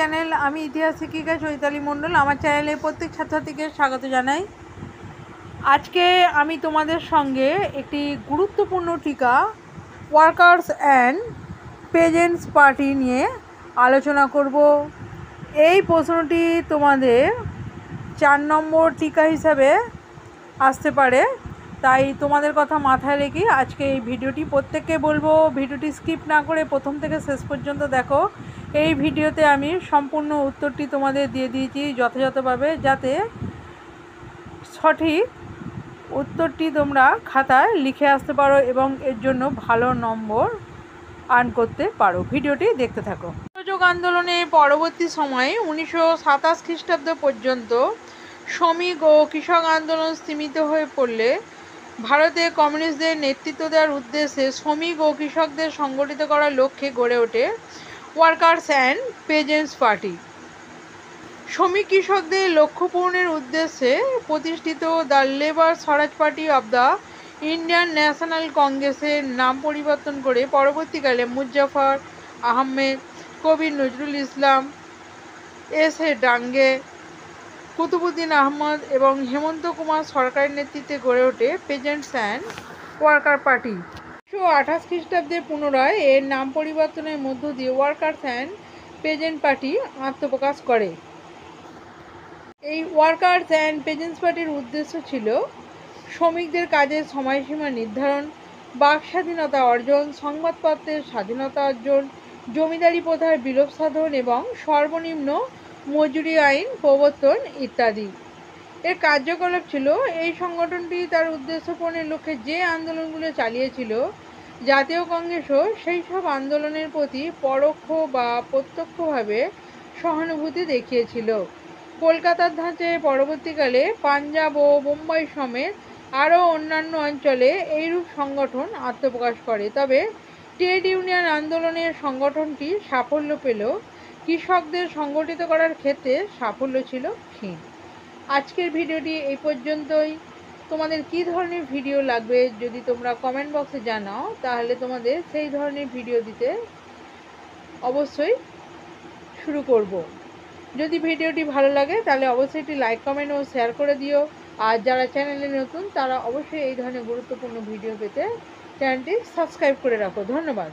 Channel. আমি ইতিহাস শিক্ষিকা চৈতালি মণ্ডল। আমার চ্যানেলে প্রত্যেক ছাত্রছাত্রীকে স্বাগত জানাই। আজকে আমি তোমাদের সঙ্গে একটি গুরুত্বপূর্ণ টিকা ওয়ার্কার্স অ্যান্ড পেজেন্টস পার্টি নিয়ে আলোচনা করব। এই প্রশ্নটি তোমাদের 4 নম্বর টিকা হিসাবে আসতে পারে, তাই তোমাদের কথা মাথায় রেখে আজকে এই ভিডিওটি প্রত্যেককে বলবো ভিডিওটি স্কিপ না করে প্রথম থেকে শেষ পর্যন্ত দেখো। এই ভিডিওতে আমি সম্পূর্ণ উত্তরটি তোমাদের দিয়ে দিয়েছি যথাযথভাবে, যাতে সঠিক উত্তরটি তোমরা খাতায় লিখে আসতে পারো এবং এর জন্য ভালো নম্বর আর্ন করতে পারো। ভিডিওটি দেখতে থাকো। অসহযোগ আন্দোলনে পরবর্তী সময়ে 1927 খ্রিস্টাব্দ পর্যন্ত শ্রমিক ও কৃষক আন্দোলন স্তীমিত হয়ে পড়লে ভারতে কমিউনিস্টদের নেতৃত্ব দেওয়ার উদ্দেশ্যে শ্রমিক ও কৃষকদের সংগঠিত করার লক্ষ্যে গড়ে ওঠে ওয়ার্কার্স অ্যান্ড পেজেন্টস পার্টি। শ্রমিক কৃষকদের লক্ষ্য পূরণের উদ্দেশ্যে প্রতিষ্ঠিত the labour Swaraj party of the Indian national কংগ্রেসের নাম পরিবর্তন করে পরবর্তীকালে মুজাফফর আহমেদ, কবি নজরুল ইসলাম, এস.এ. ডাঙ্গে, কুতুবুদ্দিন আহমদ এবং হেমন্ত কুমার সরকারের নেতৃত্বে গড়ে ওঠে পেজেন্টস অ্যান্ড ওয়ার্কার পার্টি। 1928 খ্রিস্টাব্দে পুনরায় এর নাম পরিবর্তনের মধ্য দিয়ে ওয়ার্কার্স অ্যান্ড পেজেন্ট পার্টি আত্মপ্রকাশ করে। এই ওয়ার্কার্স অ্যান্ড পেজেন্টস পার্টির উদ্দেশ্য ছিল শ্রমিকদের কাজের সময়সীমা নির্ধারণ, বাক স্বাধীনতা অর্জন, সংবাদপত্রের স্বাধীনতা অর্জন, জমিদারি প্রথার বিলোপ সাধন এবং সর্বনিম্ন মজুরি আইন প্রবর্তন ইত্যাদি। এর কার্যকলাপ ছিল এই সংগঠনটি তার উদ্দেশ্য পূরণের লক্ষ্যে যে আন্দোলনগুলো চালিয়েছিল, জাতীয় কংগ্রেসও সেই সব আন্দোলনের প্রতি পরোক্ষ বা প্রত্যক্ষভাবে সহানুভূতি দেখিয়েছিল। কলকাতার ধাঁচে পরবর্তীকালে পাঞ্জাব ও বোম্বাই সমেত আরও অন্যান্য অঞ্চলে এইরূপ সংগঠন আত্মপ্রকাশ করে। তবে ট্রেড ইউনিয়ন আন্দোলনের সংগঠনটি সাফল্য পেল, কৃষকদের সংগঠিত করার ক্ষেত্রে সাফল্য ছিল ক্ষীণ। আজকের ভিডিওটি এই পর্যন্তই। তোমাদের কী ধরনের ভিডিও লাগবে যদি তোমরা কমেন্ট বক্সে জানাও, তাহলে তোমাদের সেই ধরনের ভিডিও দিতে অবশ্যই শুরু করব। যদি ভিডিওটি ভালো লাগে তাহলে অবশ্যই একটি লাইক, কমেন্ট ও শেয়ার করে দিও। আর যারা চ্যানেলে নতুন তারা অবশ্যই এই ধরনের গুরুত্বপূর্ণ ভিডিও পেতে চ্যানেলটি সাবস্ক্রাইব করে রাখো। ধন্যবাদ।